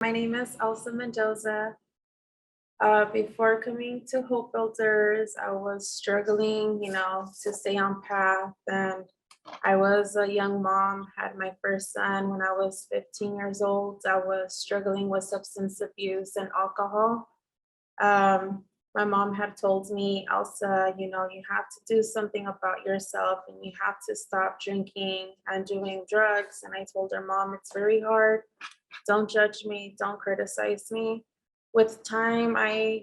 My name is Elsa Mendoza. Before coming to Hope Builders, I was struggling, to stay on path. And I was a young mom, had my first son when I was 15 years old. I was struggling with substance abuse and alcohol. My mom had told me, Elsa, you have to do something about yourself and you have to stop drinking and doing drugs. And I told her, Mom, it's very hard. Don't judge me, don't criticize me. With time, I,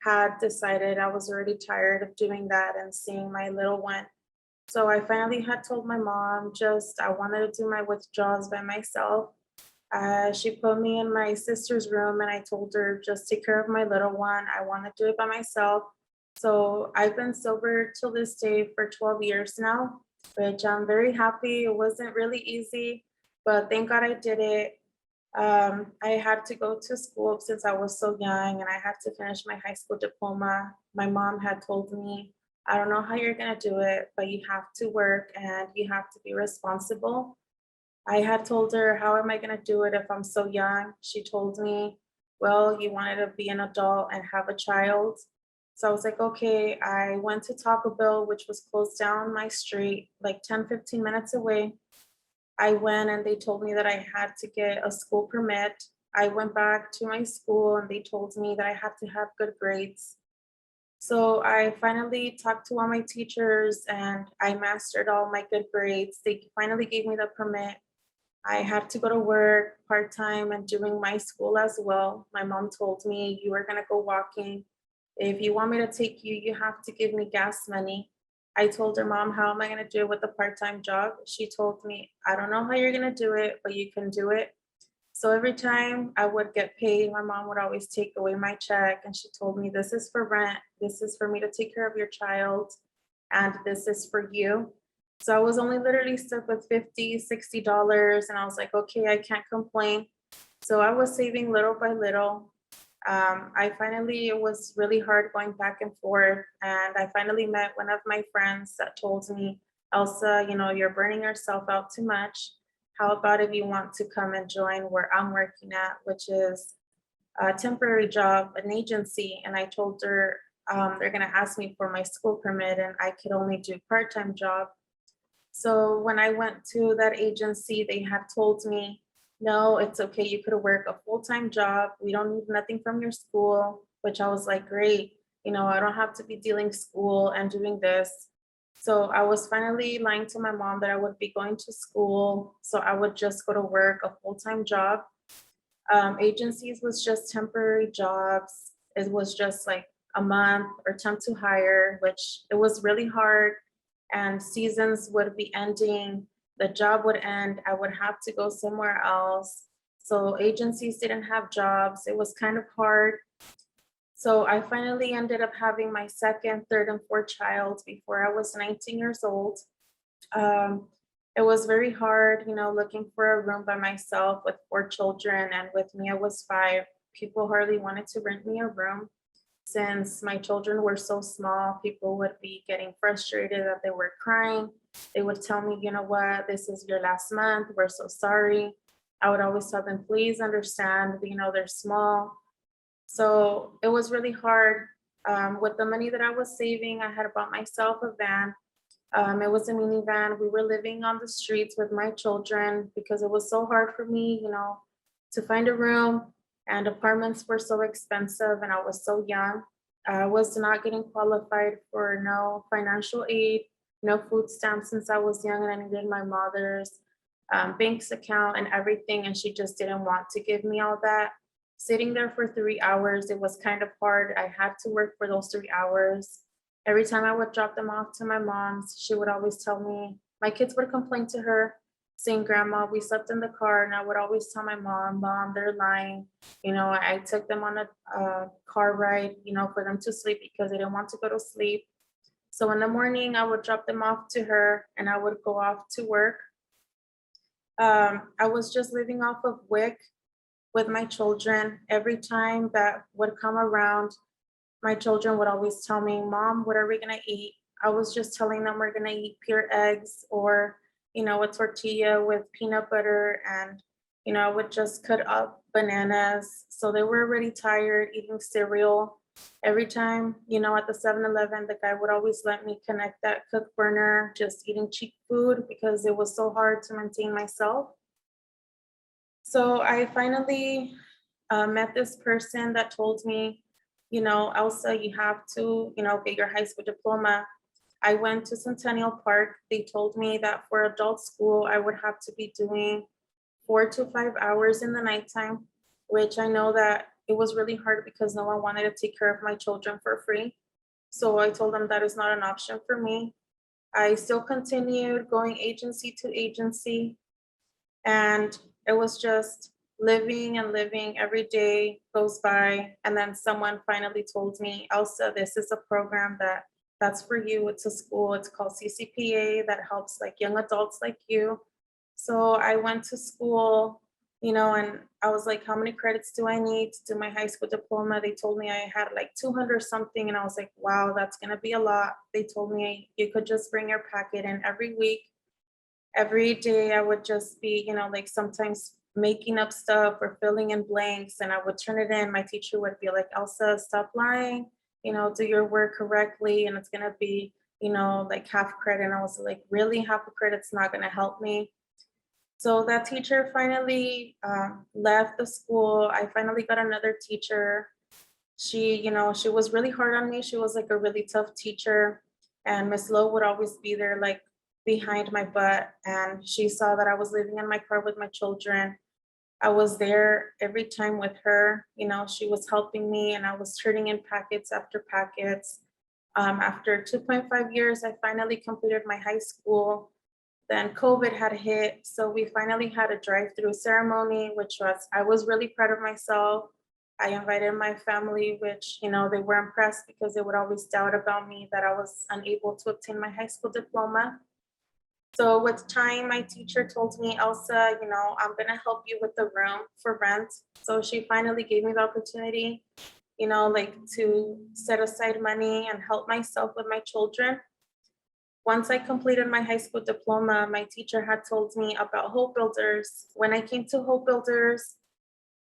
had decided I was already tired of doing that and seeing my little one. So I finally had told my mom just I wanted to do my withdrawals by myself. She put me in my sister's room and I told her just take care of my little one. I want to do it by myself. So I've been sober till this day for 12 years now, which I'm very happy. It wasn't really easy, but thank God I did it. I had to go to school since I was so young and I had to finish my high school diploma. My mom had told me, I don't know how you're going to do it, but you have to work and you have to be responsible. I had told her, how am I going to do it if I'm so young? She told me, well, you wanted to be an adult and have a child. So I was like, okay. I went to Taco Bell, which was closed down my street, like 10, 15 minutes away. I went and they told me that I had to get a school permit. I went back to my school and they told me that I had to have good grades. So I finally talked to all my teachers and I mastered all my good grades. They finally gave me the permit. I had to go to work part-time and doing my school as well. My mom told me, you are gonna go walking. If you want me to take you, you have to give me gas money. I told her, Mom, how am I gonna do it with a part-time job? She told me, I don't know how you're gonna do it, but you can do it. So every time I would get paid, my mom would always take away my check and she told me, this is for rent, this is for me to take care of your child, and this is for you. So I was only literally stuck with 50, $60, and I was like, okay, I can't complain. So I was saving little by little. I finally, it was really hard going back and forth. And I finally met one of my friends that told me, Elsa, you're burning yourself out too much. How about if you want to come and join where I'm working at, which is a temporary job, an agency? And I told her they're going to ask me for my school permit and I could only do part-time job. So when I went to that agency, they had told me, no, it's okay. You could work a full-time job. We don't need nothing from your school, which I was like, great. I don't have to be dealing school and doing this. So I was finally lying to my mom that I would be going to school. So I would just go to work a full-time job. Agencies was just temporary jobs. It was just like a month or temp to hire, which it was really hard and seasons would be ending, the job would end, I would have to go somewhere else. So agencies didn't have jobs. It was kind of hard. So I finally ended up having my second, third, and fourth child before I was 19 years old. Um, it was very hard, looking for a room by myself with four children, and with me, I was five. People hardly wanted to rent me a room. Since my children were so small, people would be getting frustrated that they were crying. They would tell me, you know what, this is your last month. We're so sorry. I would always tell them, please understand, they're small. So it was really hard. With the money that I was saving, I had bought myself a van. It was a minivan. We were living on the streets with my children because it was so hard for me, to find a room, and apartments were so expensive and I was so young. I was not getting qualified for no financial aid, no food stamps since I was young, and I needed my mother's bank's account and everything, and she just didn't want to give me all that. Sitting there for 3 hours, it was kind of hard. I had to work for those 3 hours. Every time I would drop them off to my mom's, she would always tell me, my kids would complain to her, saying, Grandma, we slept in the car. And I would always tell my mom, they're lying. I took them on a car ride, for them to sleep because they didn't want to go to sleep. So in the morning, I would drop them off to her and I would go off to work. I was just living off of WIC with my children. Every time that would come around, my children would always tell me, Mom, what are we gonna eat? I was just telling them we're gonna eat pure eggs or, a tortilla with peanut butter and, I would just cut up bananas. So they were already tired eating cereal. Every time, at the 7-Eleven, the guy would always let me connect that cook burner, just eating cheap food because it was so hard to maintain myself. So I finally met this person that told me, Elsa, you have to, get your high school diploma. I went to Centennial Park. They told me that for adult school, I would have to be doing 4 to 5 hours in the nighttime, which I know that it was really hard because no one wanted to take care of my children for free. So I told them that is not an option for me. I still continued going agency to agency, and it was just living and living. Every day goes by, and then someone finally told me, Elsa, this is a program that's for you. It's a school. It's called CCPA that helps like young adults like you. So I went to school, and I was like, how many credits do I need to do my high school diploma? They told me I had like 200 something, and I was like, wow, that's gonna be a lot. They told me you could just bring your packet in every week. Every day I would just be, like sometimes making up stuff or filling in blanks, and I would turn it in. My teacher would be like, Elsa, stop lying, do your work correctly, and it's gonna be, like half credit. And I was like, really, half a credit's not gonna help me. So that teacher finally left the school. I finally got another teacher. She was really hard on me. She was like a really tough teacher. And Miss Lowe would always be there, like behind my butt. And she saw that I was living in my car with my children. I was there every time with her. She was helping me, and I was turning in packets after packets. After 2.5 years, I finally completed my high school. Then COVID had hit, so we finally had a drive-through ceremony, I was really proud of myself. I invited my family, which, they were impressed because they would always doubt about me that I was unable to obtain my high school diploma. So with time, my teacher told me, Elsa, I'm gonna help you with the room for rent. So she finally gave me the opportunity, like to set aside money and help myself with my children. Once I completed my high school diploma, my teacher had told me about Hope Builders. When I came to Hope Builders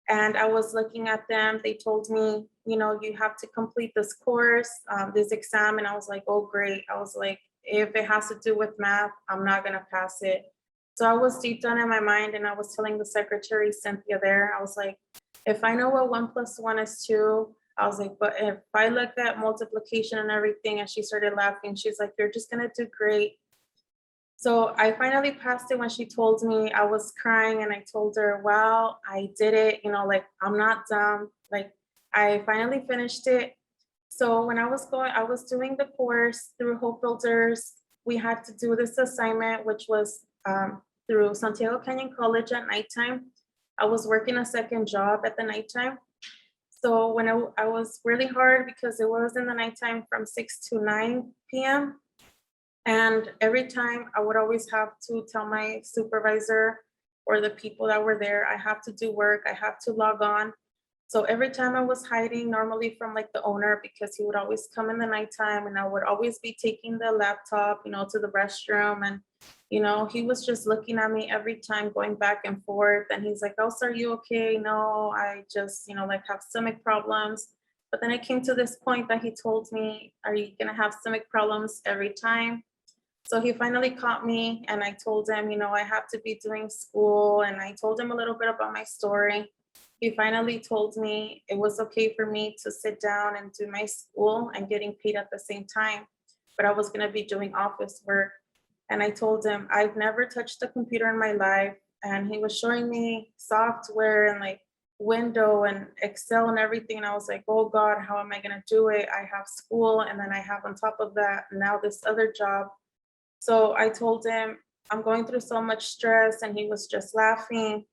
and I was looking at them, they told me, you have to complete this course, this exam. And I was like, oh, great. I was like, if it has to do with math, I'm not going to pass it. So I was deep down in my mind, and I was telling the secretary, Cynthia, there, I was like, if I know what 1 + 1 is 2, I was like, but if I look at multiplication and everything, and she started laughing, she's like, you're just gonna do great. So I finally passed it. When she told me, I was crying, and I told her, wow, I did it, like I'm not dumb. Like I finally finished it. So when I was doing the course through Hope Builders. We had to do this assignment, which was through Santiago Canyon College at nighttime. I was working a second job at the nighttime. So when I was really hard because it was in the nighttime from 6 to 9 p.m. And every time I would always have to tell my supervisor or the people that were there, I have to do work, I have to log on. So every time I was hiding, normally from like the owner, because he would always come in the nighttime, and I would always be taking the laptop, to the restroom. And, he was just looking at me every time, going back and forth. And he's like, Elsa, are you okay? No, I just, like have stomach problems. But then it came to this point that he told me, are you going to have stomach problems every time? So he finally caught me, and I told him, I have to be doing school. And I told him a little bit about my story. He finally told me it was okay for me to sit down and do my school and getting paid at the same time, but I was going to be doing office work. And I told him, I've never touched a computer in my life. And he was showing me software and like Windows and Excel and everything. And I was like, oh God, how am I going to do it? I have school, and then I have on top of that now this other job. So I told him, I'm going through so much stress, and he was just laughing.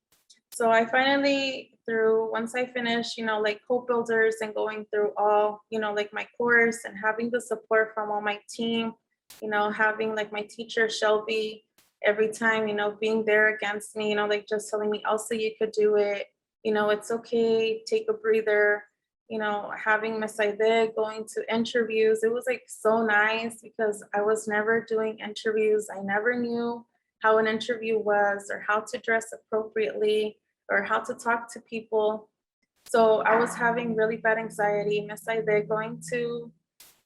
So I finally, once I finished, like Hope Builders and going through all, like my course and having the support from all my team, having like my teacher, Shelby, every time, being there against me, like just telling me, Elsa, you could do it. It's okay, take a breather. Having Miss Aide going to interviews. It was like so nice because I was never doing interviews. I never knew how an interview was or how to dress appropriately. or how to talk to people. So I was having really bad anxiety. Miss Aide going to,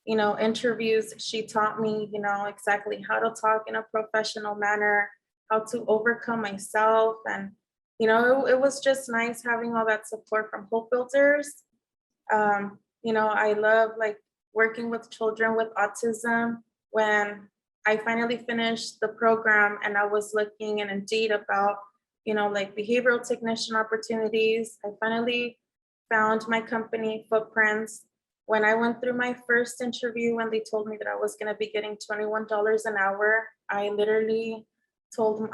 interviews, she taught me, exactly how to talk in a professional manner, how to overcome myself. And, it was just nice having all that support from Hope Builders. I love like working with children with autism. When I finally finished the program and I was looking in Indeed about, like behavioral technician opportunities, I finally found my company Footprints. When I went through my first interview and they told me that I was going to be getting $21 an hour, I literally told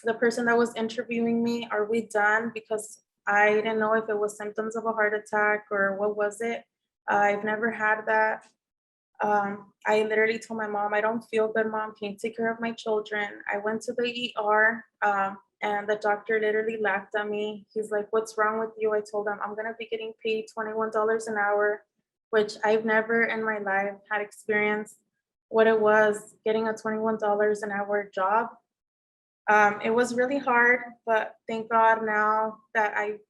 the person that was interviewing me, "Are we done?" Because I didn't know if it was symptoms of a heart attack or what was it. I've never had that. I literally told my mom, "I don't feel good, mom. Can you take care of my children?" I went to the ER, and the doctor literally laughed at me. He's like, "What's wrong with you?" I told him, "I'm going to be getting paid $21 an hour," which I've never in my life had experienced what it was getting a $21 an hour job. It was really hard, but thank God now that I've,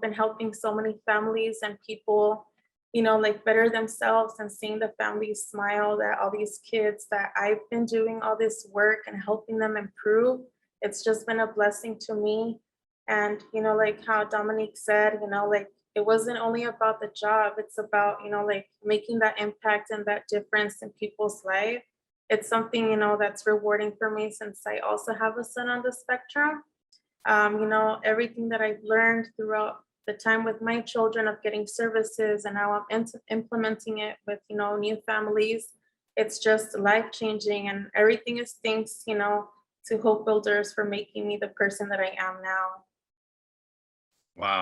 been helping so many families and people, like better themselves and seeing the families smile that all these kids that I've been doing all this work and helping them improve. It's just been a blessing to me. And, like how Dominique said, like it wasn't only about the job, it's about, like making that impact and that difference in people's life. It's something, that's rewarding for me since I also have a son on the spectrum. Everything that I've learned throughout the time with my children of getting services and how I'm implementing it with, new families, it's just life changing, and everything is thanks, to Hope Builders for making me the person that I am now. Wow.